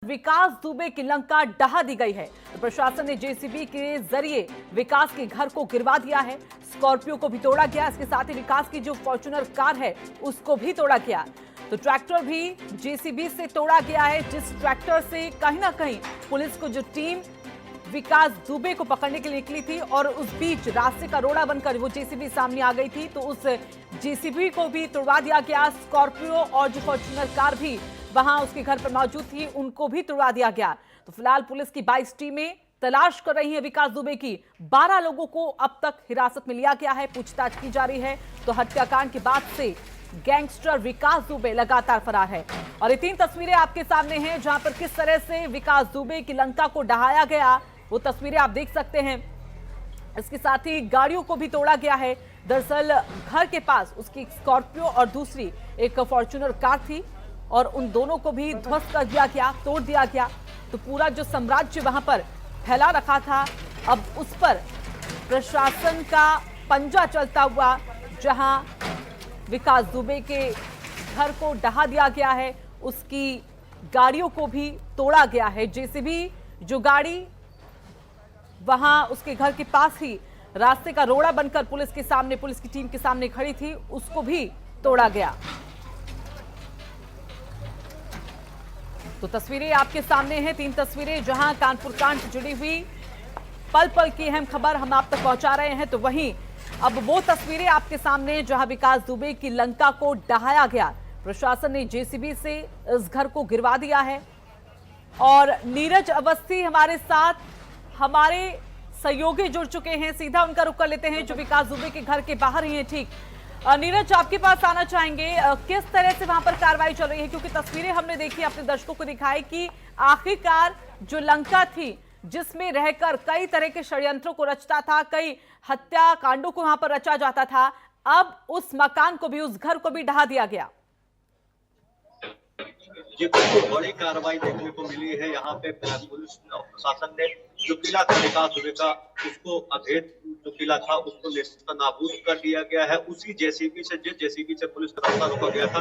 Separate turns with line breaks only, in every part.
विकास दुबे की लंका ढहा दी गई है। तो प्रशासन ने जेसीबी के जरिए विकास के घर को गिरवा दिया है। स्कॉर्पियो को भी तोड़ा गया। इसके साथ ही विकास की जो फॉर्च्यूनर कार है उसको भी तोड़ा गया। तो ट्रैक्टर भी जेसीबी से तोड़ा गया है, जिस ट्रैक्टर से कहीं ना कहीं पुलिस को जो टीम विकास दुबे को पकड़ने के लिए निकली थी और उस बीच रास्ते का रोड़ा बनकर वो जेसीबी सामने आ गई थी, तो उस जेसीबी को भी तोड़वा दिया गया। स्कॉर्पियो और जो फॉर्च्यूनर कार भी वहां उसके घर पर मौजूद थी उनको भी तोड़वा दिया गया। तो फिलहाल पुलिस की 22 टीमें तलाश कर रही है विकास दुबे की। 12 लोगों को अब तक हिरासत में लिया गया है, पूछताछ की जा रही है। तो हत्याकांड के बाद से गैंगस्टर विकास दुबे लगातार फरार है। और ये 3 तस्वीरें आपके सामने हैं जहां पर किस तरह से विकास दुबे की लंका को ढहाया गया, वो तस्वीरें आप देख सकते हैं। इसके साथ ही गाड़ियों को भी तोड़ा गया है। दरअसल घर के पास उसकी स्कॉर्पियो और दूसरी एक फॉर्च्यूनर कार थी और उन दोनों को भी ध्वस्त कर दिया गया, तोड़ दिया गया। तो पूरा जो साम्राज्य वहां पर फैला रखा था, अब उस पर प्रशासन का पंजा चलता हुआ, जहां विकास दुबे के घर को ढहा दिया गया है, उसकी गाड़ियों को भी तोड़ा गया है। जेसीबी जो गाड़ी वहां उसके घर के पास ही रास्ते का रोड़ा बनकर पुलिस के सामने, पुलिस की टीम के सामने खड़ी थी, उसको भी तोड़ा गया। तो तस्वीरें आपके सामने हैं, 3 तस्वीरें जहां कानपुर कांड से जुड़ी हुई पल पल की अहम खबर हम आप तक पहुंचा रहे हैं। तो वहीं अब वो तस्वीरें आपके सामने जहां विकास दुबे की लंका को ढहाया गया। प्रशासन ने जेसीबी से इस घर को गिरवा दिया है। और नीरज अवस्थी हमारे साथ, हमारे सहयोगी जुड़ चुके हैं, सीधा उनका रुख कर लेते हैं जो विकास दुबे के घर के बाहर ही हैं। ठीक नीरज, आपके पास आना चाहेंगे, किस तरह से वहां पर कार्रवाई चल रही है? क्योंकि तस्वीरें हमने देखी, अपने दर्शकों को दिखाई कि आखिरकार जो लंका थी जिसमें रहकर कई तरह के षड्यंत्रों को रचता था, कई हत्याकांडों को वहां पर रचा जाता था, अब उस मकान को भी, उस घर को भी ढहा दिया गया।
ये कुछ बड़ी कार्रवाई देखने को मिली है। यहाँ पे पुलिस प्रशासन ने जो किला था विकास दुबे का, उसको अवैध जो किला था उसको नेस्तनाबूद कर दिया गया है। उसी जेसीबी से, जिस जेसीबी से पुलिस का रास्ता रोका गया था,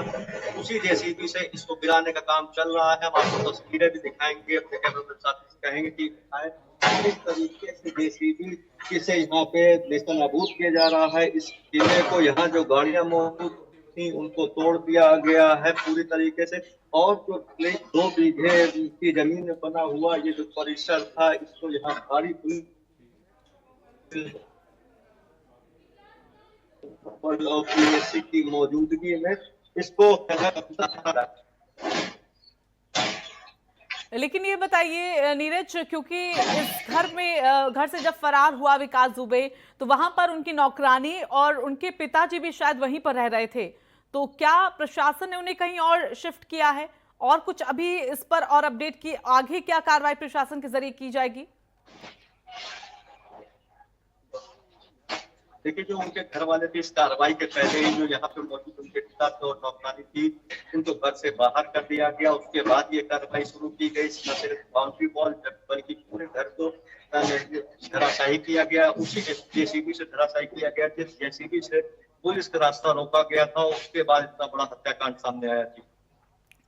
उसी जेसीबी से इसको गिराने का काम चल रहा है। हम आपको तस्वीरें भी दिखाएंगे, अपने कैमरे के साथ कहेंगे कि किस तरीके से जेसीबी से यहाँ पे नेस्तनाबूद किया जा रहा है। इस किले को, यहाँ जो गाड़ियां मौजूद थी उनको तोड़ दिया गया है पूरी तरीके से। और जो 2 बीघे की जमीन में बना हुआ ये जो परिसर था, इसको यहाँ भारी पुलिस की मौजूदगी में इसको।
लेकिन ये बताइए नीरज, क्योंकि इस घर में, घर से जब फरार हुआ विकास दुबे, तो वहां पर उनकी नौकरानी और उनके पिताजी भी शायद वहीं पर रह रहे थे, तो क्या प्रशासन ने उन्हें कहीं और शिफ्ट किया है? और कुछ अभी इस पर और अपडेट की, आगे क्या कार्रवाई प्रशासन के जरिए की जाएगी?
देखिए, जो उनके घर वाले थे, इस कार्रवाई के पहले ही जो यहाँ पे मौजूद उनके पिता और नौकरानी थी, उनको घर से बाहर कर दिया गया। उसके बाद ये कार्रवाई शुरू की गई। न सिर्फ बाउंड्री वॉल बल्कि पूरे घर को धराशायी किया गया। उसी जेसीबी से धराशायी किया गया, जिस जेसीबी से पुलिस का रास्ता रोका गया था। उसके बाद इतना बड़ा हत्याकांड सामने आया थी।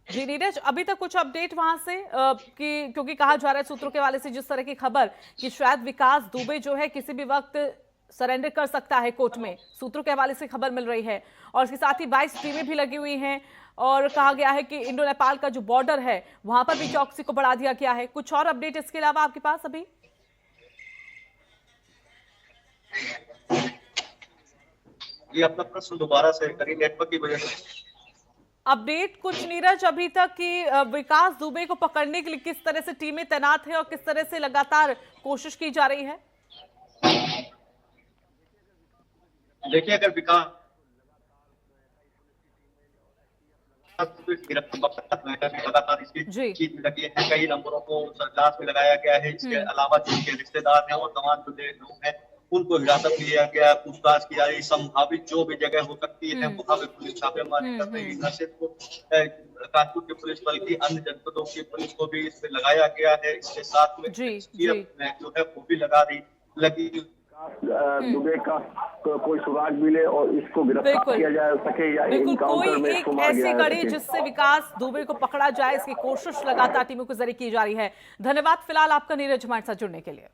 जी नीरज, अभी तक कुछ अपडेट वहां से कि क्योंकि कहा जा रहा है सूत्रों के हवाले से, जिस तरह की खबर कि शायद विकास दुबे जो है किसी भी वक्त सरेंडर कर सकता है कोर्ट में, सूत्रों के हवाले से खबर मिल रही है। और इसके साथ ही 22 टीमें भी लगी हुई हैं और कहा गया है कि इंडो नेपाल का जो बॉर्डर है वहां पर भी चौकसी को बढ़ा दिया गया है। कुछ और अपडेट इसके अलावा आपके पास अभी?
ये अपना प्रश्न दोबारा से करिए, नेटवर्क की वजह से।
अपडेट कुछ नीरज अभी तक कि विकास दुबे को पकड़ने के लिए किस तरह से टीमें तैनात है और किस तरह से लगातार कोशिश की जा रही है?
देखिए, अगर विकास लगातार इसकी चीज में लगी है, कई नंबरों को जांच में लगाया गया है। इसके अलावा जिनके रिश्तेदार हैं और तमाम जो लोग हैं उनको हिरासत में लिया गया, पूछताछ की जा रही। संभावित जो भी जगह हो सकती है वहां पे पुलिस छापेमारी कर रही है। न सिर्फ कानपुर की पुलिस बल्कि अन्य जनपदों की पुलिस को भी इसमें लगाया गया है। इसके साथ में जो है वो भी लगी
दुबे का कोई सुराग मिले और इसको गिरफ्तार
बिल्कुल।
किया जा सके या
बिल्कुल,
एनकाउंटर
कोई
में
एक
इसको मार
ऐसी
गिराया जा
कड़ी
सके।
जिससे विकास दुबे को पकड़ा जाए, इसकी कोशिश लगातार टीमों के जरिए की जा रही है। धन्यवाद फिलहाल आपका नीरज हमारे साथ जुड़ने के लिए।